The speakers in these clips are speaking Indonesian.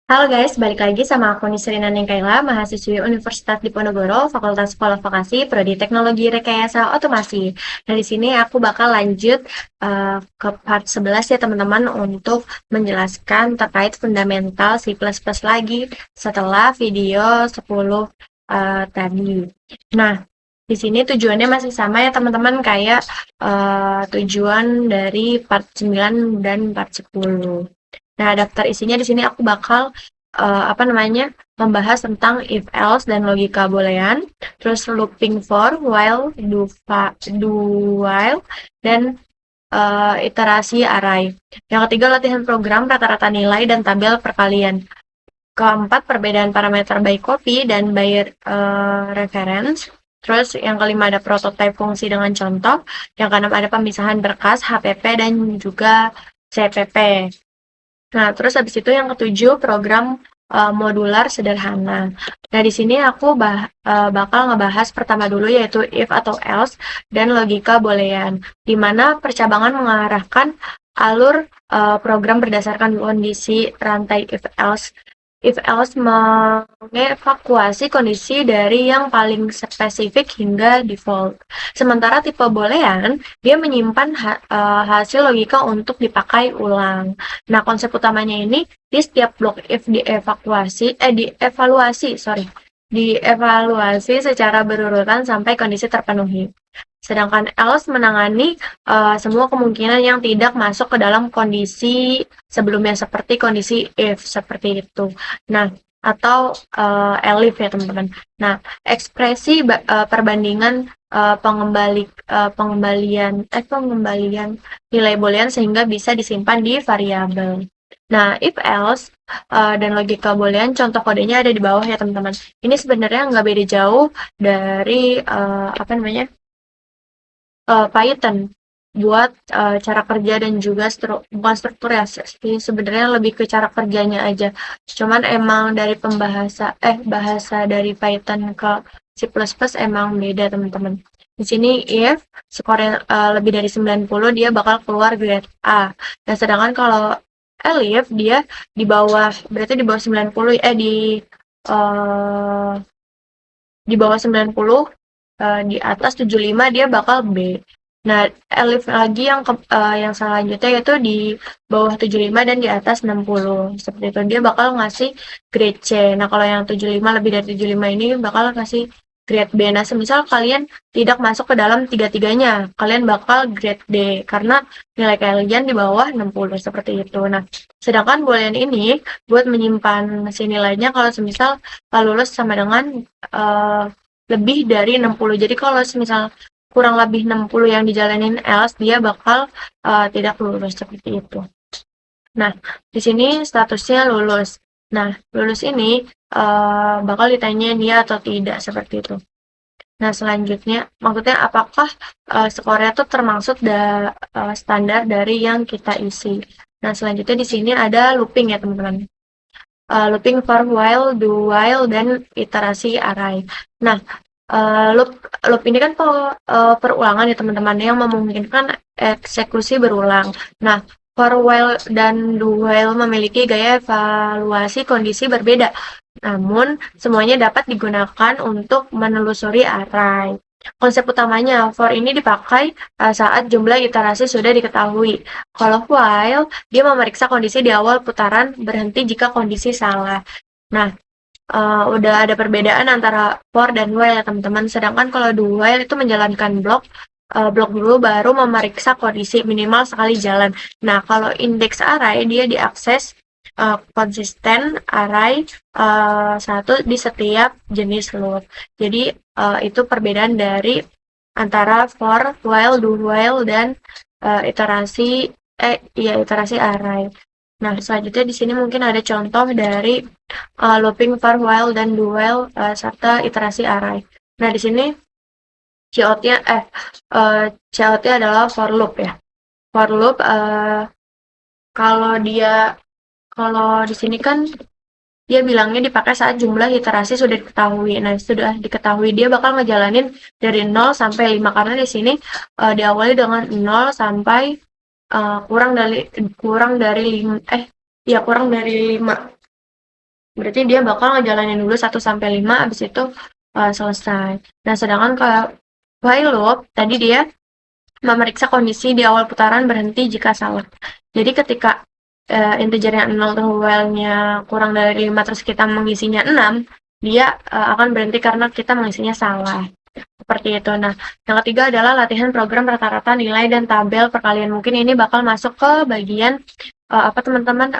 Halo guys, balik lagi sama aku Nisrina Ningkaila, mahasiswi Universitas Diponegoro, Fakultas Sekolah Vokasi, Prodi Teknologi Rekayasa Otomasi. Nah, di sini aku bakal lanjut ke part 11 ya teman-teman untuk menjelaskan terkait fundamental C++ lagi setelah video 10 tadi. Nah, di sini tujuannya masih sama ya teman-teman kayak tujuan dari part 9 dan part 10. Nah, daftar isinya di sini aku bakal apa namanya membahas tentang if else dan logika boolean, terus looping for, while, do while, dan iterasi array. Yang ketiga latihan program rata-rata nilai dan tabel perkalian. Keempat perbedaan parameter by copy dan by reference. Terus yang kelima ada prototype fungsi dengan contoh. Yang keenam ada pemisahan berkas, HPP, dan juga CPP. Nah, terus habis itu yang ketujuh program modular sederhana. Nah, di sini aku bakal ngebahas pertama dulu yaitu if atau else dan logika boolean, di mana percabangan mengarahkan alur program berdasarkan kondisi rantai if else mengevakuasi kondisi dari yang paling spesifik hingga default. Sementara tipe boolean dia menyimpan hasil logika untuk dipakai ulang. Nah, konsep utamanya ini di setiap blok if dievaluasi secara berurutan sampai kondisi terpenuhi. Sedangkan else menangani semua kemungkinan yang tidak masuk ke dalam kondisi sebelumnya seperti kondisi if seperti itu. Nah, atau elif ya teman-teman. Nah, ekspresi perbandingan pengembalian nilai boolean sehingga bisa disimpan di variabel. Nah, if else dan logika boolean contoh kodenya ada di bawah ya teman-teman. Ini sebenarnya nggak beda jauh dari apa namanya Python buat cara kerja dan juga bukan struktur ya sebenarnya lebih ke cara kerjanya aja. Cuman emang dari bahasa dari Python ke C++ emang beda teman-teman. Di sini if skornya lebih dari 90 dia bakal keluar grade A. Nah, sedangkan kalau elif dia di bawah berarti di bawah 90 uh, di bawah 90 di atas 75 dia bakal B. Nah, elif lagi yang selanjutnya yaitu di bawah 75 dan di atas 60. Seperti itu dia bakal ngasih grade C. Nah, kalau yang 75 lebih dari 75 ini bakal ngasih grade B. Nah, semisal kalian tidak masuk ke dalam tiga-tiganya, kalian bakal grade D karena nilai kalian di bawah 60 seperti itu. Nah, sedangkan boolean ini buat menyimpan si nilainya kalau semisal lulus sama dengan uh, lebih dari 60. Jadi kalau misal kurang lebih 60 yang dijalanin else, dia bakal tidak lulus seperti itu. Nah, di sini statusnya lulus. Nah, lulus ini bakal ditanya dia atau tidak seperti itu. Nah, selanjutnya, maksudnya apakah skornya itu termasuk standar dari yang kita isi. Nah, selanjutnya di sini ada looping ya teman-teman. Looping for while, do while, dan iterasi array. Nah, loop ini kan perulangan ya teman-teman yang memungkinkan eksekusi berulang. Nah, for while dan do while memiliki gaya evaluasi kondisi berbeda. Namun, semuanya dapat digunakan untuk menelusuri array. Konsep utamanya, for ini dipakai saat jumlah iterasi sudah diketahui. Kalau while, dia memeriksa kondisi di awal putaran, berhenti jika kondisi salah. Nah, udah ada perbedaan antara for dan while ya teman-teman. Sedangkan kalau do while itu menjalankan blok dulu baru memeriksa kondisi minimal sekali jalan. Nah, kalau index array dia diakses konsisten array satu di setiap jenis loop. Jadi itu perbedaan dari antara for, while, do while, dan iterasi array. Nah, selanjutnya di sini mungkin ada contoh dari looping for while dan do while serta iterasi array. Nah, di sini COT adalah for loop ya. For loop kalau di sini kan dia bilangnya dipakai saat jumlah iterasi sudah diketahui. Nah, sudah diketahui dia bakal ngejalanin dari 0 sampai 5 karena di sini diawali dengan 0 sampai kurang dari 5. Berarti dia bakal ngejalanin dulu 1-5, abis itu selesai. Nah, sedangkan ke while loop, tadi dia memeriksa kondisi di awal putaran berhenti jika salah. Jadi ketika integer yang 0 tuh while-nya kurang dari 5 terus kita mengisinya 6, dia akan berhenti karena kita mengisinya salah. Seperti itu. Nah, yang ketiga adalah latihan program rata-rata nilai dan tabel perkalian. Mungkin ini bakal masuk ke bagian apa teman-teman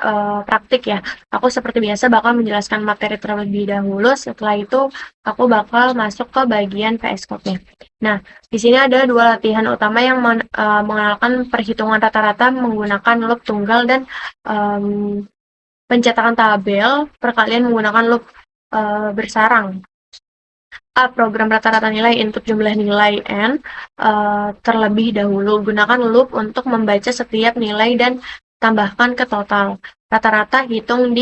praktik ya. Aku seperti biasa bakal menjelaskan materi terlebih dahulu. Setelah itu aku bakal masuk ke bagian VS Code-nya. Nah, di sini ada dua latihan utama yang mengenalkan perhitungan rata-rata menggunakan loop tunggal dan pencetakan tabel perkalian menggunakan loop bersarang. A. Program rata-rata nilai input jumlah nilai n terlebih dahulu. Gunakan loop untuk membaca setiap nilai dan tambahkan ke total. Rata-rata hitung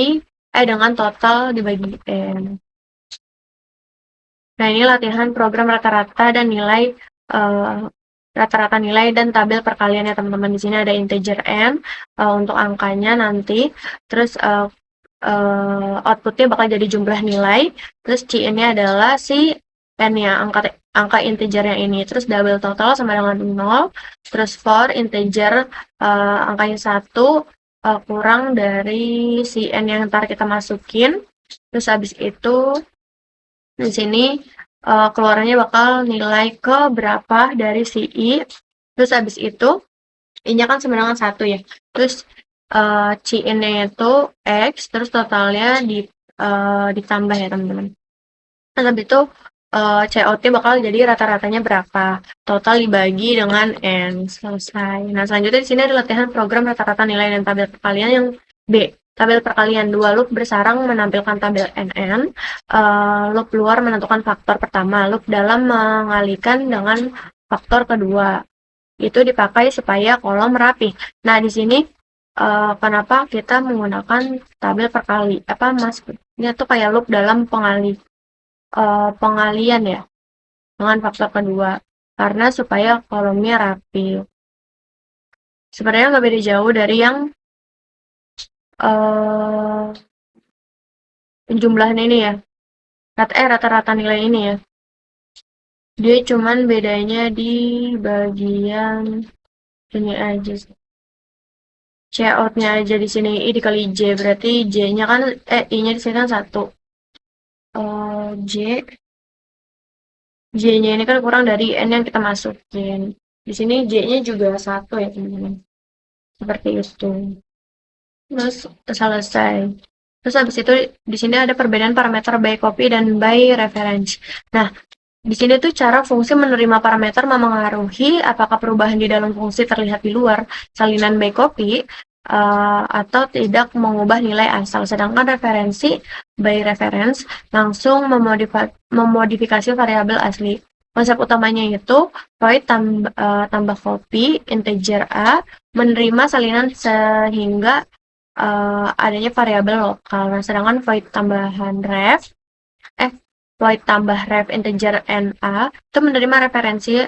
dengan total dibagi n. Nah, ini latihan program rata-rata dan nilai rata-rata nilai dan tabel perkalian ya teman-teman. Di sini ada integer n untuk angkanya nanti. Terus outputnya bakal jadi jumlah nilai. Terus cin-nya adalah si n-nya, angka integernya ini. Terus double total sama dengan 0. Terus for integer angkanya 1 kurang dari si n yang ntar kita masukin. Terus habis itu di sini keluarannya bakal nilai ke berapa dari si i. Terus habis itu i-nya kan sama dengan 1 ya. Terus cin-nya itu x, terus totalnya ditambah ya teman-teman. Terus habis itu COT bakal jadi rata-ratanya berapa. Total dibagi dengan n. Selesai. Nah, selanjutnya di sini ada latihan program rata-rata nilai dan tabel perkalian yang B. Tabel perkalian 2 loop bersarang menampilkan tabel NN. Loop luar menentukan faktor pertama. Loop dalam mengalihkan dengan faktor kedua. Itu dipakai supaya kolom rapi. Nah, di sini kenapa kita menggunakan tabel perkali? Apa maksudnya tuh kayak loop dalam pengalian ya dengan faktor kedua. Karena supaya kolomnya rapi. Sebenarnya nggak beda jauh dari yang penjumlahan ini ya, rata-rata nilai ini ya. Dia cuman bedanya di bagian ini aja. Cout-nya aja di sini i dikali j, berarti j-nya kan i-nya di sini kan 1. J-nya ini kan kurang dari n yang kita masukin. Di sini j-nya juga 1 ya teman-teman. Seperti itu. Terus selesai. Terus habis itu di sini ada perbedaan parameter by copy dan by reference. Nah, di sini tuh cara fungsi menerima parameter memengaruhi apakah perubahan di dalam fungsi terlihat di luar salinan by copy atau tidak mengubah nilai asal. Sedangkan referensi by reference langsung memodifikasi variabel asli. Konsep utamanya itu void tambah copy integer a menerima salinan sehingga adanya variabel lokal. Nah, sedangkan void tambah ref integer NA itu menerima referensi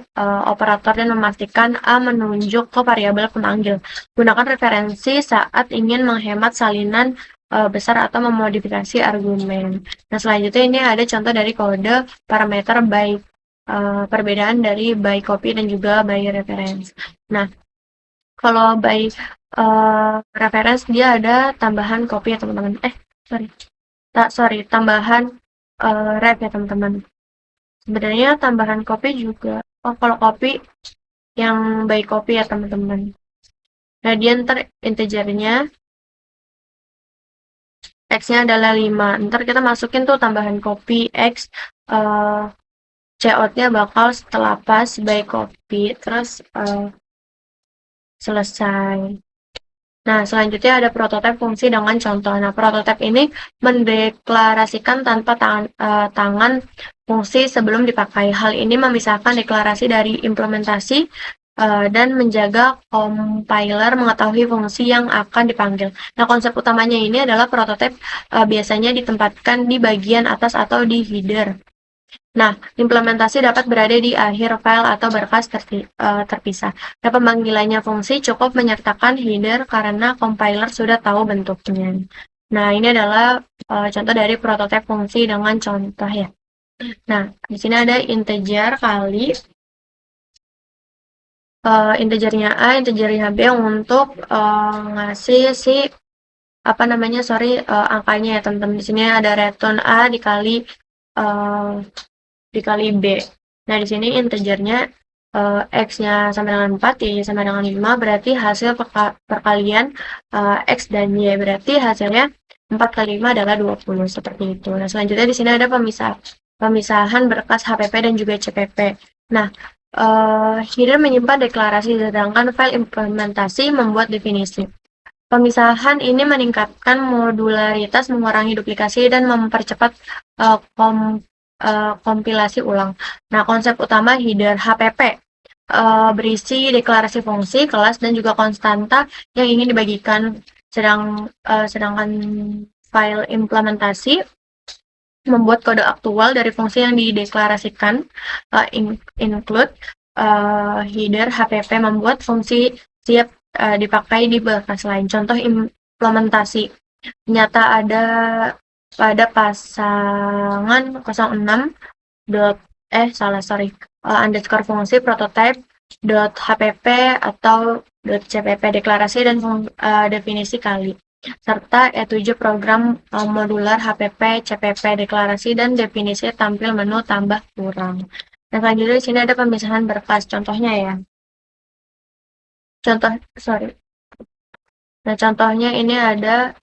operator dan memastikan A menunjuk ke variabel pemanggil. Gunakan referensi saat ingin menghemat salinan besar atau memodifikasi argumen. Nah, selanjutnya ini ada contoh dari kode parameter by perbedaan dari by copy dan juga by reference. Nah, kalau by reference dia ada tambahan copy ya teman-teman. Tambahan ref ya teman-teman. Sebenarnya tambahan copy juga. Kalau copy yang by copy ya teman-teman. Nah, dia ntar integernya x-nya adalah 5. Ntar kita masukin tuh tambahan copy x, cout-nya bakal setelah pas by copy terus selesai. Nah, selanjutnya ada prototipe fungsi dengan contoh. Nah, prototipe ini mendeklarasikan tanpa tangan fungsi sebelum dipakai. Hal ini memisahkan deklarasi dari implementasi dan menjaga compiler mengetahui fungsi yang akan dipanggil. Nah, konsep utamanya ini adalah prototipe biasanya ditempatkan di bagian atas atau di header. Nah, implementasi dapat berada di akhir file atau berkas terpisah. Nah, pemanggilannya fungsi cukup menyertakan header karena compiler sudah tahu bentuknya. Nah, ini adalah contoh dari prototipe fungsi dengan contoh ya. Nah, di sini ada integer kali integernya A, integernya B untuk ngasih si apa namanya, angkanya ya teman-teman. Di sini ada return A uh, dikali B. Nah, di sini integernya X-nya sama dengan 4, Y sama dengan 5, berarti hasil perkalian X dan Y. Berarti hasilnya 4 kali 5 adalah 20, seperti itu. Nah, selanjutnya di sini ada pemisahan berkas HPP dan juga CPP. Nah, header menyimpan deklarasi, sedangkan file implementasi membuat definisi. Pemisahan ini meningkatkan modularitas, mengurangi duplikasi, dan mempercepat kompilasi ulang. Nah, konsep utama header HPP berisi deklarasi fungsi, kelas, dan juga konstanta yang ingin dibagikan. Sedangkan file implementasi membuat kode aktual dari fungsi yang dideklarasikan. Include header HPP membuat fungsi siap dipakai di berkas lain. Contoh implementasi nyata ada pada pasangan 06 underscore fungsi prototype .hpp atau .cpp deklarasi dan definisi kali, serta E7 program modular HPP, CPP deklarasi dan definisi tampil menu tambah kurang. Nah, selanjutnya di sini ada pemisahan berkas, contohnya ya. Nah, contohnya ini ada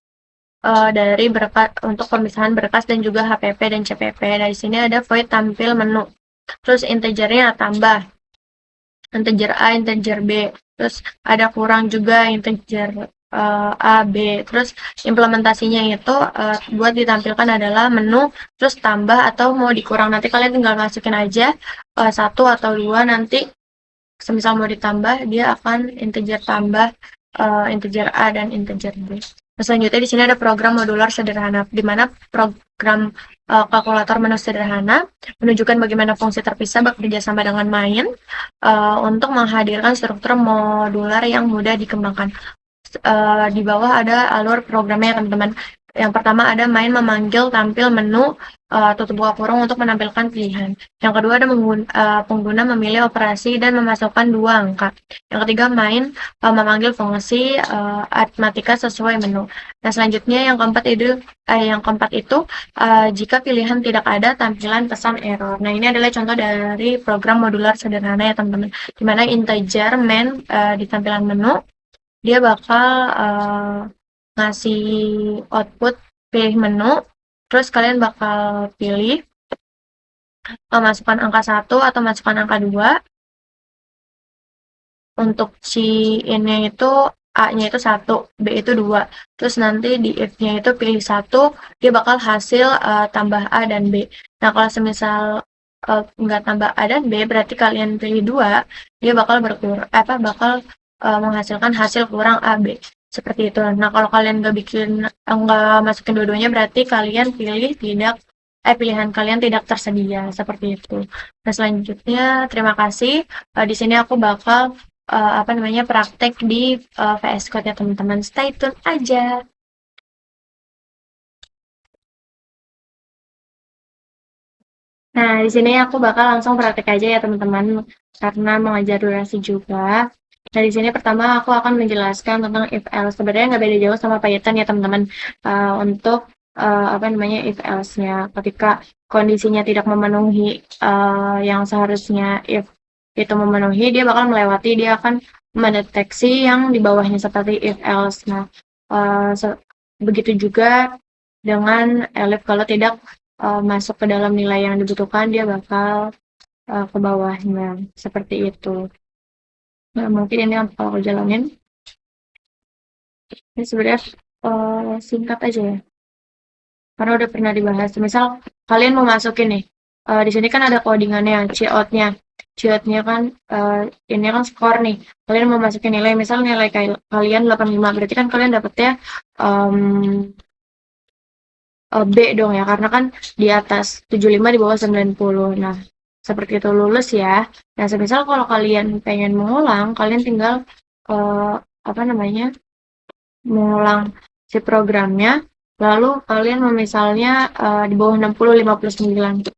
dari berkas untuk pemisahan berkas dan juga HPP dan CPP. Nah, di sini ada void tampil menu. Terus integernya tambah. Integer A, integer B. Terus ada kurang juga integer A, B. Terus implementasinya itu buat ditampilkan adalah menu, terus tambah atau mau dikurang. Nanti kalian tinggal masukin aja 1 atau 2, nanti semisal mau ditambah, dia akan integer tambah integer A dan integer B. Nah, selanjutnya di sini ada program modular sederhana, di mana program kalkulator menu sederhana menunjukkan bagaimana fungsi terpisah bekerja sama dengan main untuk menghadirkan struktur modular yang mudah dikembangkan. Di bawah ada alur programnya teman-teman. Yang pertama ada main memanggil tampil menu tutup buka kurung untuk menampilkan pilihan. Yang kedua ada pengguna memilih operasi dan memasukkan 2 angka. Yang ketiga main memanggil fungsi aritmatika sesuai menu. Nah, selanjutnya yang keempat itu jika pilihan tidak ada, tampilan pesan error. Nah, ini adalah contoh dari program modular sederhana ya teman-teman, di mana integer main di tampilan menu dia bakal ngasih output pilih menu, terus kalian bakal pilih masukkan angka 1 atau masukkan angka 2. Untuk si in-nya itu A-nya itu 1, B itu 2. Terus nanti di if-nya itu pilih 1, dia bakal hasil tambah A dan B. Nah, kalau semisal nggak tambah A dan B, berarti kalian pilih 2, dia bakal menghasilkan hasil kurang A, B. Seperti itu. Nah, kalau kalian nggak masukin dua-duanya, berarti kalian pilihan kalian tidak tersedia, seperti itu. Nah, selanjutnya terima kasih. Di sini aku bakal praktek di VS Code ya teman-teman. Stay tune aja. Nah, di sini aku bakal langsung praktek aja ya teman-teman, karena mengajar durasi juga. Nah, di sini pertama aku akan menjelaskan tentang if else. Sebenarnya nggak beda jauh sama Python ya teman-teman. Untuk if else-nya, ketika kondisinya tidak memenuhi yang seharusnya if itu memenuhi, dia bakal melewati, dia akan mendeteksi yang di bawahnya seperti if else. Nah, begitu juga dengan elif, kalau tidak masuk ke dalam nilai yang dibutuhkan, dia bakal ke bawahnya, seperti itu. Nah, mungkin ini yang bakal aku jalanin. Ini sebenarnya singkat aja ya, karena udah pernah dibahas. Misal kalian mau masukin nih, di sini kan ada codingannya, cout-nya kan ini kan skor nih. Kalian mau masukin nilai, misal nilai kalian 85, berarti kan kalian dapetnya B dong ya, karena kan di atas 75, di bawah 90. Nah, seperti itu lulus ya. Nah, semisal kalau kalian pengen mengulang, kalian tinggal mengulang si programnya, Lalu kalian misalnya di bawah 60, 59,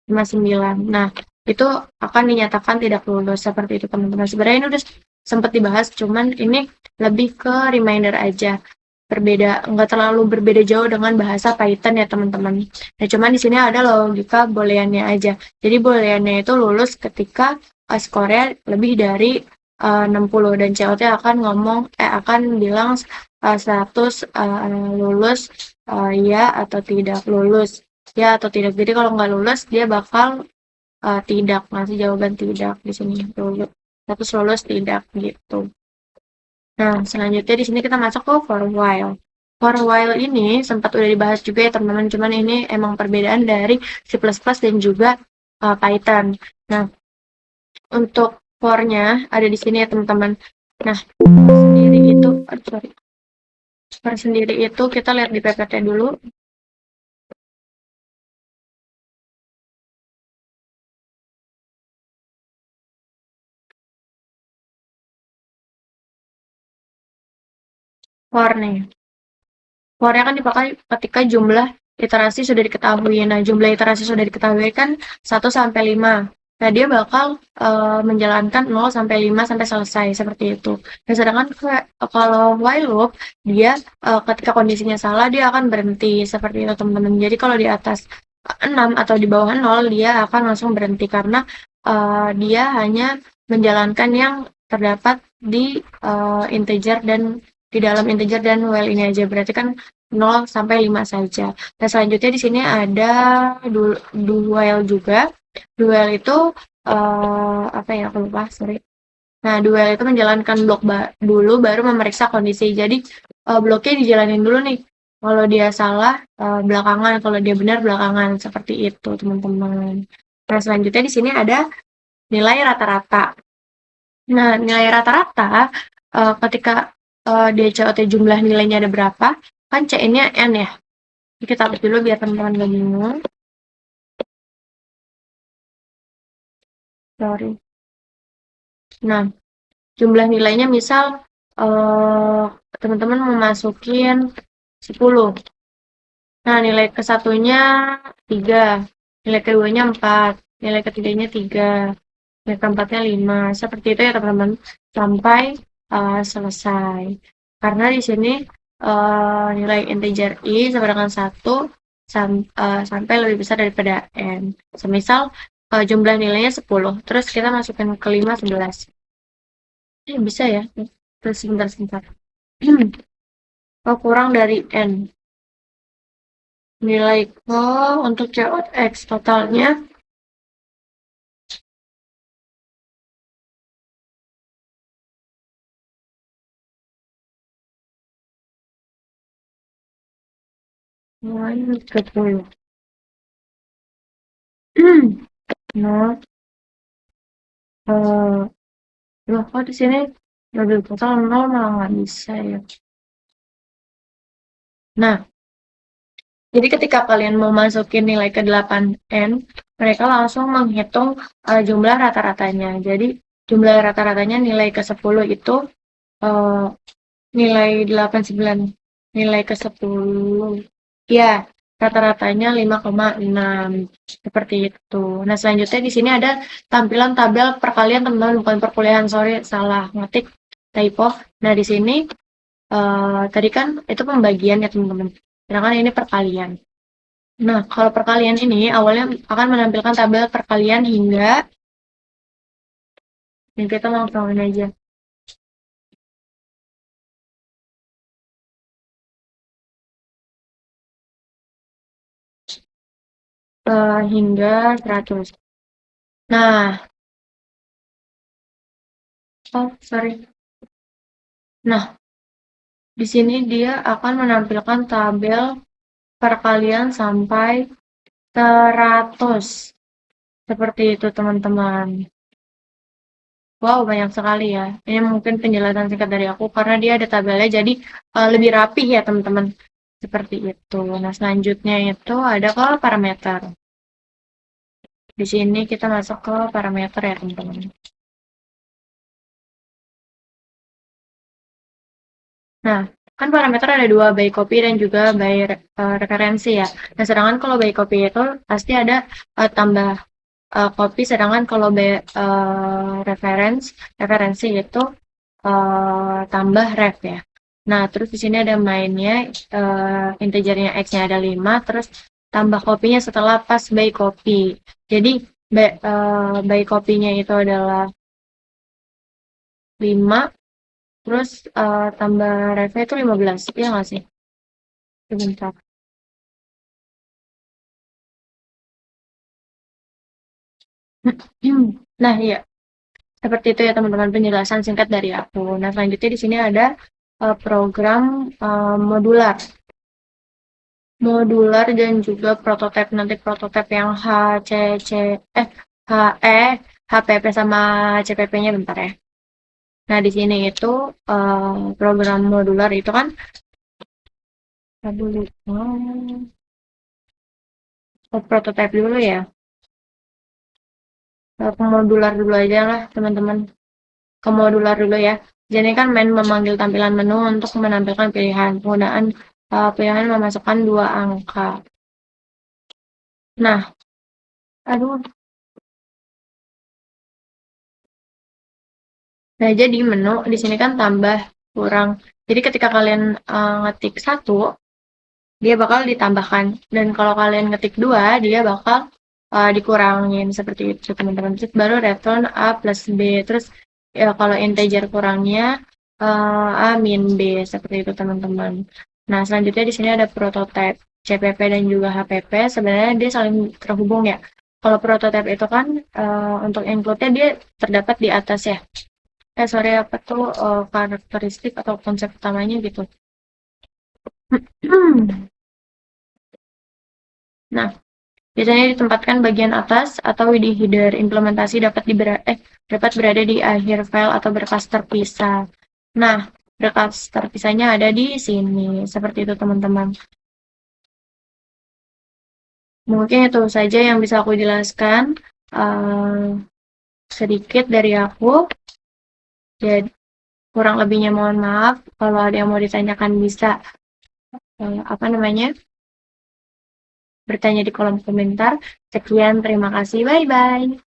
59. Nah, itu akan dinyatakan tidak lulus seperti itu teman-teman. Sebenarnya ini udah sempat dibahas, cuman ini lebih ke reminder aja. Berbeda, nggak terlalu berbeda jauh dengan bahasa Python ya teman-teman. Nah, cuman di sini ada logika booleannya aja. Jadi booleannya itu lulus ketika skornya lebih dari 60 dan COT akan akan bilang status lulus ya atau tidak lulus. Ya atau tidak. Jadi kalau nggak lulus dia bakal tidak, ngasih jawaban tidak di sini. Lulus. Status lulus tidak gitu. Nah, selanjutnya di sini kita masuk ke for while. For while ini sempat udah dibahas juga ya teman-teman, cuman ini emang perbedaan dari C++ dan juga Python. Nah, untuk for-nya ada di sini ya teman-teman. Nah, sendiri itu, sorry, for sendiri itu kita lihat di PPT dulu. For nih. For-nya kan dipakai ketika jumlah iterasi sudah diketahui. Nah, jumlah iterasi sudah diketahui kan 1 sampai 5. Nah, dia bakal menjalankan 0 sampai 5 sampai selesai seperti itu. Nah, sedangkan kalau while loop dia ketika kondisinya salah dia akan berhenti seperti itu teman-teman. Jadi kalau di atas 6 atau di bawah 0 dia akan langsung berhenti karena dia hanya menjalankan yang terdapat di integer dan di dalam integer dan while ini aja. Berarti kan 0 sampai 5 saja. Nah, selanjutnya di sini ada dual juga. Dual itu apa ya, aku lupa, sorry. Nah, dual itu menjalankan blok dulu baru memeriksa kondisi. Jadi bloknya dijalanin dulu nih. Kalau dia salah belakangan, kalau dia benar belakangan seperti itu, teman-teman. Nah, selanjutnya di sini ada nilai rata-rata. Nah, nilai rata-rata ketika DCOT jumlah nilainya ada berapa, kan CN-nya N ya. Jadi kita hapus dulu biar teman-teman gak bingung. Sorry. Nah, jumlah nilainya misal teman-teman memasukin 10. Nah, nilai kesatunya 3, nilai keduanya 4, nilai ketiganya 3, nilai keempatnya 5. Seperti itu ya teman-teman, sampai selesai. Karena di sini nilai integer i sama dengan 1 sampai lebih besar daripada n. Semisal jumlah nilainya 10, terus kita masukin ke 5, 11. Bisa ya? Terus sebentar. Oh, kurang dari n. Nilai untuk COX totalnya minus 30. Nah, loh kok di sini lebih total 0 malah nggak bisa ya. Nah, jadi ketika kalian mau masukin nilai ke 8n, mereka langsung menghitung jumlah rata-ratanya. Jadi jumlah rata-ratanya nilai ke 10 itu nilai 89. Nilai ke 10. Ya, rata-ratanya 5,6. Seperti itu. Nah, selanjutnya di sini ada tampilan tabel perkalian teman-teman, bukan perkuliahan. Sorry, salah ngetik, typo. Nah, di sini tadi kan itu pembagian ya teman-teman. Sedangkan ini perkalian. Nah, kalau perkalian ini awalnya akan menampilkan tabel perkalian hingga, ini kita langsung aja. Hingga 100. Nah, sorry. Nah, di sini dia akan menampilkan tabel perkalian sampai 100. Seperti itu, teman-teman. Wow, banyak sekali ya. Ini mungkin penjelasan singkat dari aku karena dia ada tabelnya jadi lebih rapih ya, teman-teman. Seperti itu. Nah, selanjutnya itu ada ke parameter. Di sini kita masuk ke parameter ya, teman-teman. Nah, kan parameter ada dua, by copy dan juga by referensi ya. Nah, sedangkan kalau by copy itu pasti ada tambah copy, sedangkan kalau by referensi itu tambah ref ya. Nah, terus di sini ada mainnya, integernya x-nya ada 5, terus tambah kopinya setelah pas by copy. Jadi by copy-nya itu adalah 5, terus tambah ref-nya itu 15. Iya nggak sih? Sebentar. Nah, iya. Seperti itu ya teman-teman penjelasan singkat dari aku. Nah, selanjutnya di sini ada program modular. Modular dan juga prototipe. Nanti prototipe yang HPP sama CPP-nya bentar ya. Nah, di sini itu program modular itu kan dulu prototipe dulu ya. Ke modular dulu aja lah, teman-teman. Ke modular dulu ya. Jadi kan main memanggil tampilan menu untuk menampilkan pilihan. Penggunaan pilihan memasukkan 2 angka. Nah, aduh. Nah, jadi menu di sini kan tambah kurang. Jadi ketika kalian ngetik 1, dia bakal ditambahkan. Dan kalau kalian ngetik 2, dia bakal dikurangin seperti itu, teman-teman. Terus baru return A plus B. Terus ya, kalau integer kurangnya A min B, seperti itu, teman-teman. Nah, selanjutnya di sini ada prototype CPP dan juga HPP. Sebenarnya dia saling terhubung ya. Kalau prototype itu kan untuk include-nya dia terdapat di atas ya. Sorry, apa tuh karakteristik atau konsep utamanya gitu. Nah, biasanya ditempatkan bagian atas atau di header. Implementasi dapat berada di akhir file atau berkas terpisah. Nah, berkas terpisahnya ada di sini. Seperti itu, teman-teman. Mungkin itu saja yang bisa aku jelaskan. Sedikit dari aku. Jadi, kurang lebihnya mohon maaf. Kalau ada yang mau ditanyakan bisa bertanya di kolom komentar. Sekian, terima kasih. Bye-bye.